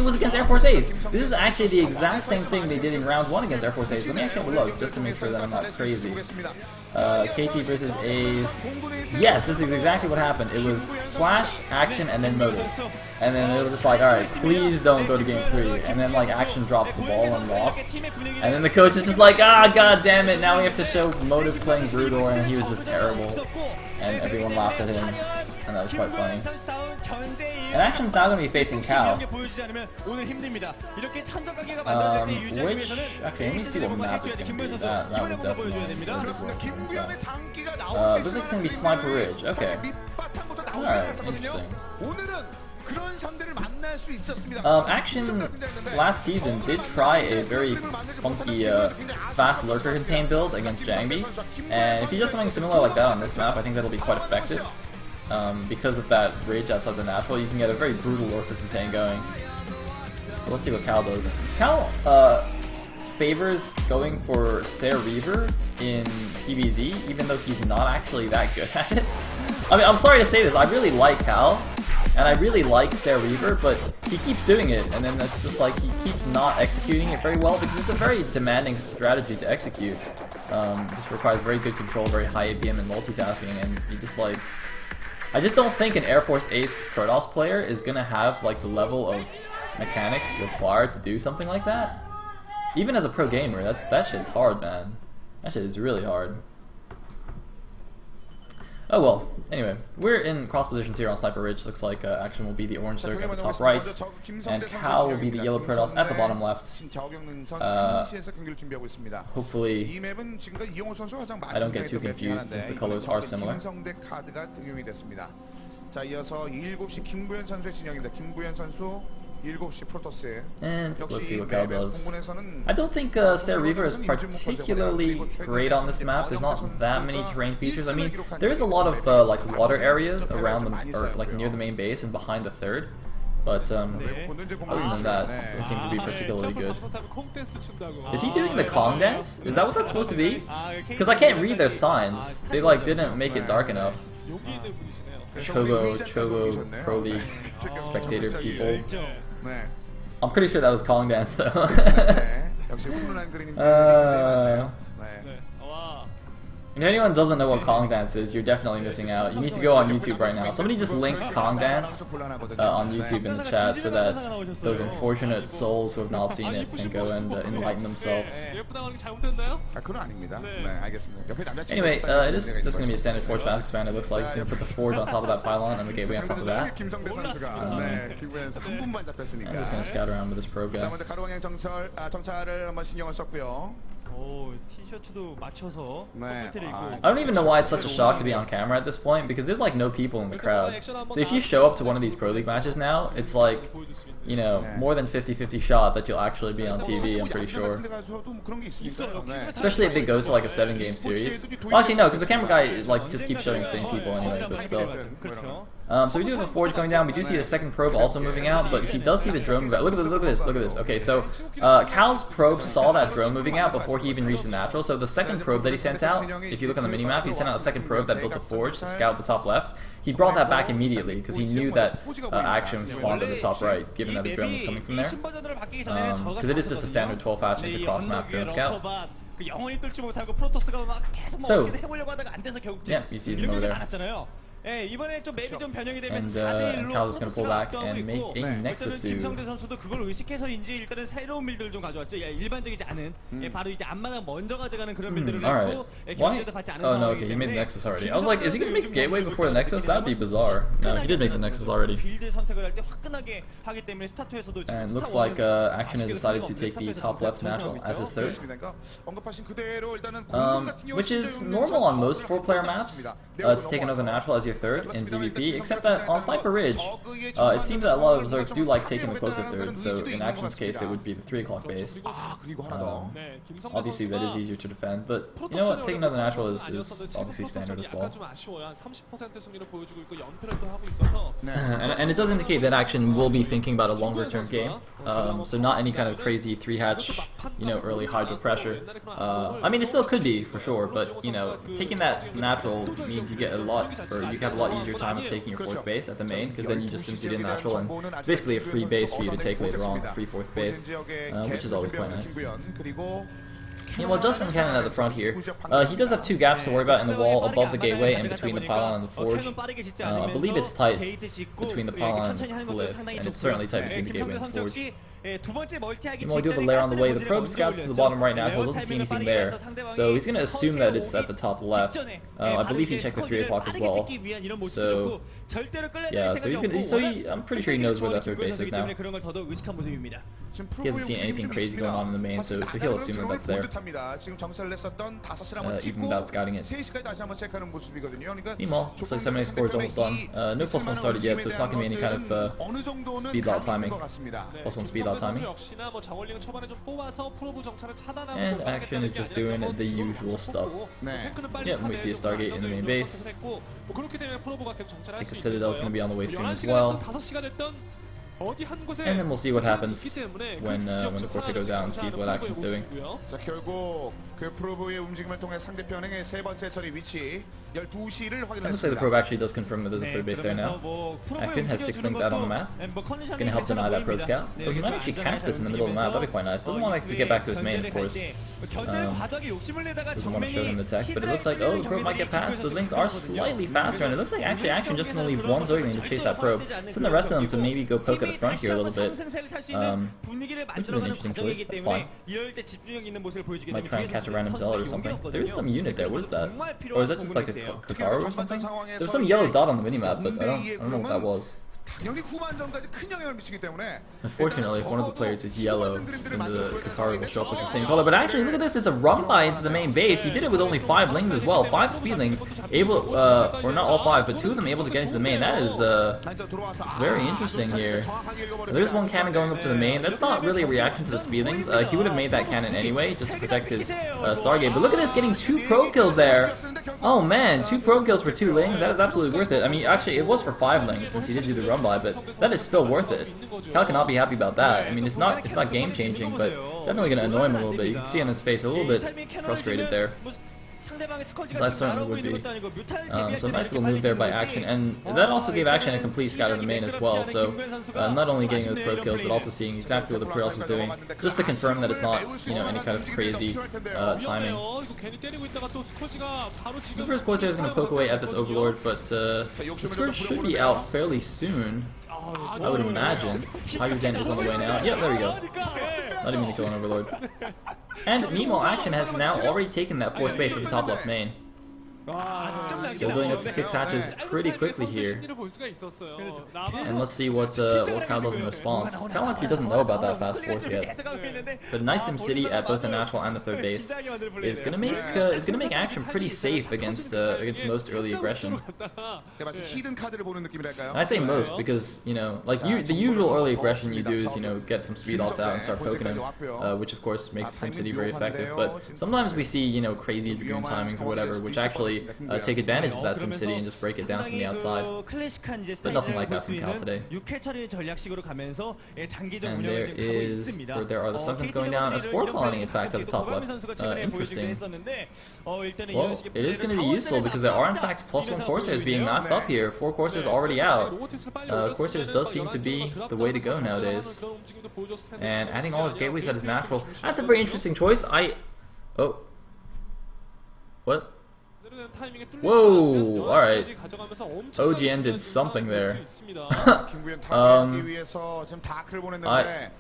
was against Air Force Ace. This is actually the exact same thing they did in round 1 against Air Force Ace. Let me actually have a look, just to make sure that I'm not crazy. KT versus Ace. Yes, this is exactly what happened. It was flash, action, and then motive. And then it was just like, alright, please don't go to game 3. And then like action dropped the ball and lost. And then the coach is just like, ah, god damn it, now we have to show motive playing Broodor, and he was just terrible. And everyone laughed at him, and that was quite funny. And Action's now going to be facing Cal. Which, okay, let me see what map it's going to be. That would definitely be looks like it's going to be Sniper Ridge. Okay. Alright, interesting. Action last season did try a very funky fast lurker contain build against Jangbi, and if he does something similar like that on this map, I think that'll be quite effective. Because of that rage outside the natural, you can get a very brutal lurker contain going. But let's see what Cal does. Cal favors going for Sayle Reaver in PvZ, even though he's not actually that good at it. I mean, I'm sorry to say this, I really like Cal, and I really like Sayle Reaver, but he keeps doing it, and then it's just like he keeps not executing it very well, because it's a very demanding strategy to execute. It just requires very good control, very high APM and multitasking, and you just like... I just don't think an Air Force Ace Protoss player is gonna have like the level of mechanics required to do something like that. Even as a pro gamer, that shit's hard, man. That shit is really hard. Oh well, anyway, we're in cross positions here on Sniper Ridge. Looks like Action will be the orange circle at the top right, and Cal will be the yellow Protoss at the bottom left. Hopefully, I don't get too confused since the colors are similar. And let's see what Cal does. I don't think Sayle Reaver is particularly great on this map. There's not that many terrain features. I mean, there is a lot of like water area around the, or like near the main base and behind the third. But other than that, it doesn't seem to be particularly good. Is he doing the Kong dance? Is that what that's supposed to be? Because I can't read their signs. They like didn't make it dark enough. Chogo, Pro League, spectator people. I'm pretty sure that was Kong dance though. If anyone doesn't know what Kong dance is, you're definitely missing out. You need to go on YouTube right now. Somebody just link Kong dance on YouTube in the chat so that those unfortunate souls who have not seen it can go and enlighten themselves. Anyway, it is just going to be a standard Forge fast expand. It looks like he's going to put the Forge on top of that pylon and the gateway on top of that. I'm just going to scout around with this probe guy. I don't even know why it's such a shock to be on camera at this point, because there's like no people in the crowd. So if you show up to one of these Pro League matches now, it's like, you know, more than 50-50 shot that you'll actually be on TV, I'm pretty sure. Especially if it goes to like a 7-game series. Well, actually no, because the camera guy like just keeps showing the same people anyway, but still. So we do have a Forge going down. We do see the second probe also moving out, but he does see the drone move out. Look at this. Okay, so Cal's probe saw that drone moving out before he even reached the natural. So the second probe that he sent out, if you look on the minimap, he sent out a second probe that built a Forge to scout the top left. He brought that back immediately because he knew that Action spawned at the top right, given that the drone was coming from there. Because it is just a standard 12-hatch into cross-map drone scout. So, yeah, he sees him over there. And Cal's just going to pull back and make a Nexus suit. Alright. Oh no, okay, he made the Nexus already. I was like, is he going to make a gateway before the Nexus? That would be bizarre. No, he did make the Nexus already. And looks like Action has decided to take the top left natural as his third. Which is normal on most 4-player maps, to take another natural as your third in ZVP, except that on Sniper Ridge, it seems that a lot of Zergs do like taking the closer third, so in Action's case it would be the 3 o'clock base. Obviously that is easier to defend, but you know what, taking another natural is obviously standard as well. And it does indicate that Action will be thinking about a longer term game, so not any kind of crazy 3-hatch, you know, early hydro pressure. I mean, it still could be, for sure, but, you know, taking that natural means you get a lot, or you have a lot easier time of taking your fourth base at the main, because then you just sim city natural, and it's basically a free base for you to take later on, a free fourth base, which is always quite nice. Yeah, well, just from cannon at the front here, he does have two gaps to worry about in the wall above the gateway and between the pylon and the forge. I believe it's tight between the pylon and the cliff, and it's certainly tight between the gateway and the forge. Meanwhile, we do have a lair on the way. The probe scouts to the bottom right now, so doesn't see anything there. So he's going to assume that it's at the top left. I believe he checked the 3 o'clock as well. So, yeah, I'm pretty sure he knows where that third base is now. He hasn't seen anything crazy going on in the main, so he'll assume that that's there, even without scouting it. Meanwhile, looks like 7A score is almost done. No +1 started yet, so it's not going to be any kind of speed lot timing. +1 speed lot timing. And Action is just doing the usual stuff. Yep, and we see a Stargate in the main base. I think the Citadel is going to be on the way soon as well. And then we'll see what happens when the Corsair goes out and see what Action's doing. It looks like the probe actually does confirm that there's a third base there now. Action has 6 links out on the map. Gonna help deny that probe scout. But he might actually catch this in the middle of the map, that'd be quite nice. Doesn't want to get back to his main, of course. Doesn't want to show him the tech, but it looks like, oh, the probe might get past. The links are slightly faster, and it looks like actually Action just gonna leave one Zergling to chase that probe. Send the rest of them to maybe go poke at the front here a little bit. Which is an interesting choice, that's fine. Might try and catch a random zealot or something. There is some unit there, what is that? Or is that just like a Kakaru or something? There's some yellow dot on the minimap, but I don't know what that was. Unfortunately, if one of the players is yellow, then the Kakaru will show up with the same color. But actually, look at this, it's a run-by into the main base. He did it with only 5 lings as well, 5 speedlings, able, or not all 5, but 2 of them able to get into the main. That is very interesting here. There's one cannon going up to the main. That's not really a reaction to the speedlings. He would have made that cannon anyway, just to protect his Stargate. But look at this, getting 2 probe kills there. Oh man, 2 probe kills for 2 lings, that is absolutely worth it. I mean, actually, it was for 5 lings, since he did do the run-by, but that is still worth it. Cal cannot be happy about that. I mean, it's not game-changing, but definitely going to annoy him a little bit. You can see on his face a little bit frustrated there. I certainly would be. So nice little move there by Action, and that also gave Action a complete scout of the main as well, so not only getting those probe kills, but also seeing exactly what the pro else is doing, just to confirm that it's not, you know, any kind of crazy timing. The first Corsair is going to poke away at this Overlord, but the Scourge should be out fairly soon, I would imagine. Hydro Den is on the way now. Yep, there we go. Not even to kill an Overlord. And meanwhile, Action has now already taken that 4th base at the top left main. So going up to 6 hatches pretty quickly here. And let's see what Cal does in response. Cal actually doesn't know about that fast 4th yet. But nice SimCity at both the natural and the 3rd base is gonna make Action pretty safe against most early aggression. And I say most because, you know, like the usual early aggression you do is, you know, get some speed ults out and start poking him, which of course makes SimCity very effective. But sometimes we see, you know, crazy Dragoon timings or whatever, which actually take advantage of that SimCity and just break it down from the outside. But nothing like that from Cal today. And there are the Sunkens going down. A Spore Colony, in fact, at the top left. Interesting. Well, it is going to be useful because there are in fact +1 Corsairs being knocked up here. 4 Corsairs already out. Corsairs does seem to be the way to go nowadays. And adding all his gateways at his natural. That's a very interesting choice. Oh. What? Whoa, alright. OGN did something there.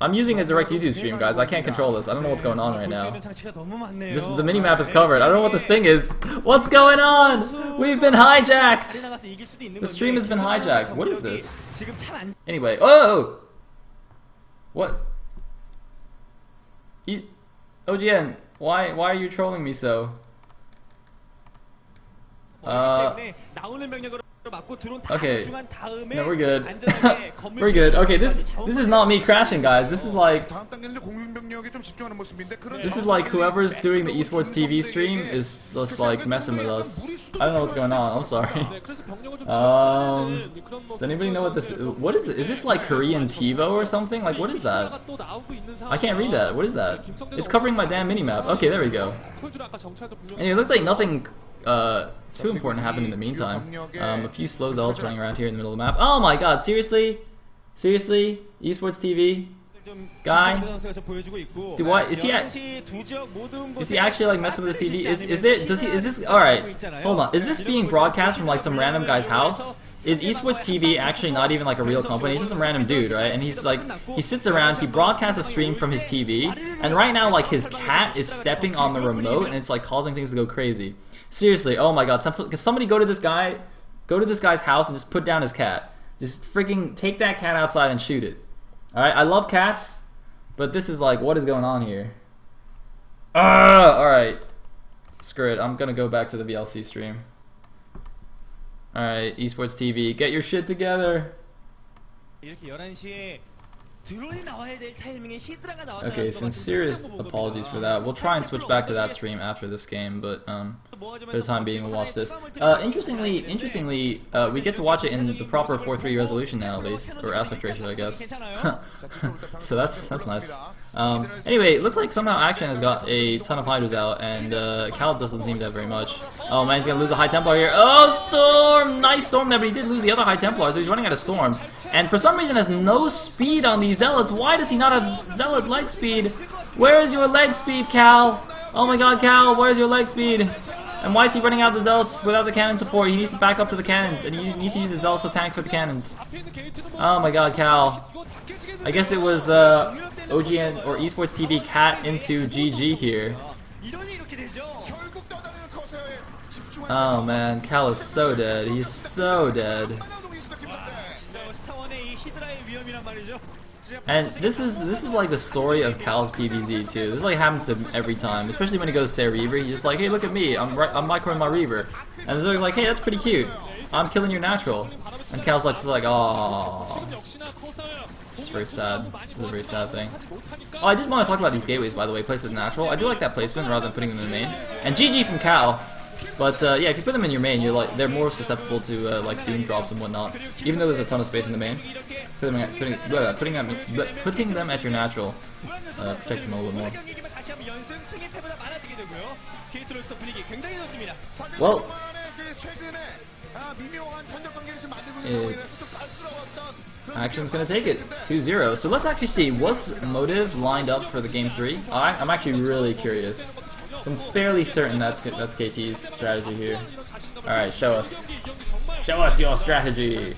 I'm using a direct YouTube stream, guys. I can't control this. I don't know what's going on right now. The minimap is covered. I don't know what this thing is. What's going on? We've been hijacked! The stream has been hijacked. What is this? Anyway, oh! What? OGN, why are you trolling me so? Okay, no, we're good. We're good. Okay, this is not me crashing, guys. This is like whoever's doing the esports TV stream is just like messing with us. I don't know what's going on. I'm sorry. Does anybody know what this is? What is it? Is this like Korean TiVo or something? Like, what is that? I can't read that. What is that? It's covering my damn minimap. Okay, there we go. And it looks like nothing too important happened in the meantime. A few slow zealots running around here in the middle of the map. Oh my god, seriously? Seriously? Esports TV? Guy? Dude, what? Is he actually like messing with the TV? Is this, alright, hold on. Is this being broadcast from like some random guy's house? Is Esports TV actually not even like a real company? He's just some random dude, right? And he's like, he sits around, he broadcasts a stream from his TV, and right now like his cat is stepping on the remote and it's like causing things to go crazy. Seriously, oh my god, can somebody go to this guy's house and just put down his cat. Just freaking take that cat outside and shoot it. Alright, I love cats, but this is like, what is going on here? Alright. Screw it, I'm gonna go back to the VLC stream. Alright, Esports TV, get your shit together. Okay, sincerest apologies for that. We'll try and switch back to that stream after this game, but for the time being, we'll watch this. Interestingly, we get to watch it in the proper 4:3 resolution now, at least, or aspect ratio, I guess. So that's nice. Anyway, it looks like somehow Action has got a ton of Hydras out, and Cal doesn't seem to have very much. Oh man, he's gonna lose a High Templar here. Oh, Storm! Nice Storm there, but he did lose the other High Templar, so he's running out of Storms. And for some reason has no speed on these Zealots. Why does he not have Zealot leg speed? Where is your leg speed, Cal? Oh my god, Cal, where's your leg speed? And why is he running out the Zealots without the cannon support? He needs to back up to the cannons, and he needs to use the Zealots to tank for the cannons. Oh my god, Cal. I guess it was OGN or Esports TV cat into GG here. Oh man, Cal is so dead. He's so dead. And this is like the story of Cal's PvZ too. This like happens to him every time, especially when he goes to a Reaver. He's just like, hey, look at me, I'm microing my Reaver, and he's like, hey, that's pretty cute. I'm killing your natural, and Cal's like, oh, it's very sad. This is a very sad thing. Oh, I did want to talk about these gateways, by the way. Placed as natural. I do like that placement rather than putting them in the main. And GG from Cal. But yeah, if you put them in your main, you're like they're more susceptible to like doom drops and whatnot. Even though there's a ton of space in the main, putting them at your natural protects them a little more. Well, Action's gonna take it 2-0. So let's actually see, was Motive lined up for the game 3? I'm actually really curious. So I'm fairly certain that's KT's strategy here. Alright, show us. Show us your strategy.